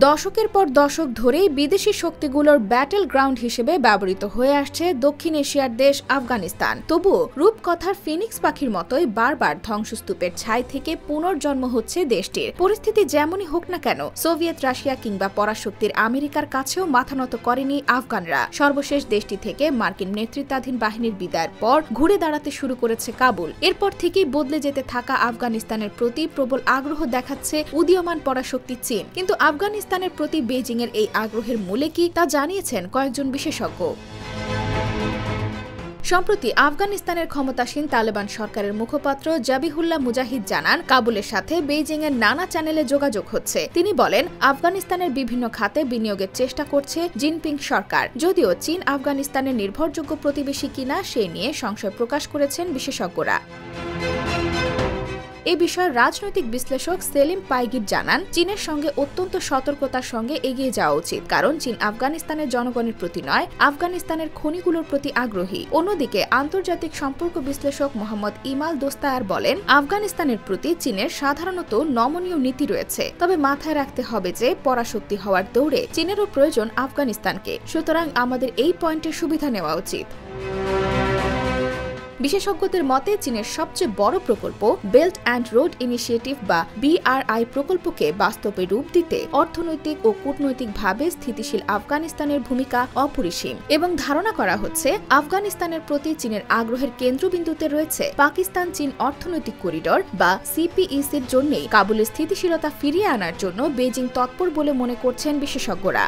দশকের পর দশক ধরেই বিদেশি শক্তিগুলোর ব্যাটল গ্রাউন্ড হিসেবে ব্যবহৃত হয়ে আসছে দক্ষিণ এশিয়ার দেশ আফগানিস্তান। তবুও রূপকথার ফিনিক্স পাখির মতোই বারবার ধ্বংসস্তূপের ছাই থেকে পুনর্জন্ম হচ্ছে দেশটির। পরিস্থিতি যেমনই হোক না কেন, সোভিয়েত রাশিয়া কিংবা পরাশক্তির আমেরিকার কাছেও মাথা নত করেনি আফগানরা। সর্বশেষ দেশটি থেকে মার্কিন নেতৃত্বাধীন বাহিনীর বিদায়ের পর ঘুরে দাঁড়াতে শুরু করেছে কাবুল। এরপর থেকেই বদলে যেতে থাকা আফগানিস্তানের প্রতি প্রবল আগ্রহ দেখাচ্ছে উদীয়মান পরাশক্তি চীন। কিন্তু আফগানিস্তানের প্রতি বেজিং এর এই আগ্রহের মূলে কি তা জানিয়েছেন কয়েকজন বিশেষজ্ঞ। সম্প্রতি আফগানিস্তানের ক্ষমতাসীন তালেবান সরকারের মুখপাত্র জাবিহুল্লাহ মুজাহিদ জানান, কাবুলের সাথে বেইজিং এর নানা চ্যানেলে যোগাযোগ হচ্ছে। তিনি বলেন, আফগানিস্তানের বিভিন্ন খাতে বিনিয়োগের চেষ্টা করছে জিনপিং সরকার। যদিও চীন আফগানিস্তানের নির্ভরযোগ্য প্রতিবেশী কিনা সে নিয়ে সংশয় প্রকাশ করেছেন বিশেষজ্ঞরা। এ বিষয়ে রাজনৈতিক বিশ্লেষক সেলিম পাইগির জানান, চীনের সঙ্গে অত্যন্ত সতর্কতার সঙ্গে এগিয়ে যাওয়া উচিত, কারণ চীন আফগানিস্তানের জনগণের প্রতি নয়, আফগানিস্তানের খনিগুলোর প্রতি আগ্রহী। অন্যদিকে আন্তর্জাতিক সম্পর্ক বিশ্লেষক মোহাম্মদ ইমাল দোস্তায়ার বলেন, আফগানিস্তানের প্রতি চীনের সাধারণত নমনীয় নীতি রয়েছে, তবে মাথায় রাখতে হবে যে পরাশক্তি হওয়ার দৌড়ে চীনেরও প্রয়োজন আফগানিস্তানকে। সুতরাং আমাদের এই পয়েন্টের সুবিধা নেওয়া উচিত। বিশেষজ্ঞদের মতে, চীনের সবচেয়ে বড় প্রকল্প বেল্ট অ্যান্ড রোড ইনিশিয়েটিভ বা BRI প্রকল্পকে বাস্তবে রূপ দিতে অর্থনৈতিক ও কূটনৈতিকভাবে স্থিতিশীল আফগানিস্তানের ভূমিকা অপরিসীম এবং ধারণা করা হচ্ছে আফগানিস্তানের প্রতি চীনের আগ্রহের কেন্দ্রবিন্দুতে রয়েছে পাকিস্তান চীন অর্থনৈতিক করিডর বা CPECর জন্যই কাবুলের স্থিতিশীলতা ফিরিয়ে আনার জন্য বেজিং তৎপর বলে মনে করছেন বিশেষজ্ঞরা।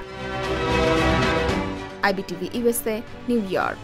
IBTV USA, new York.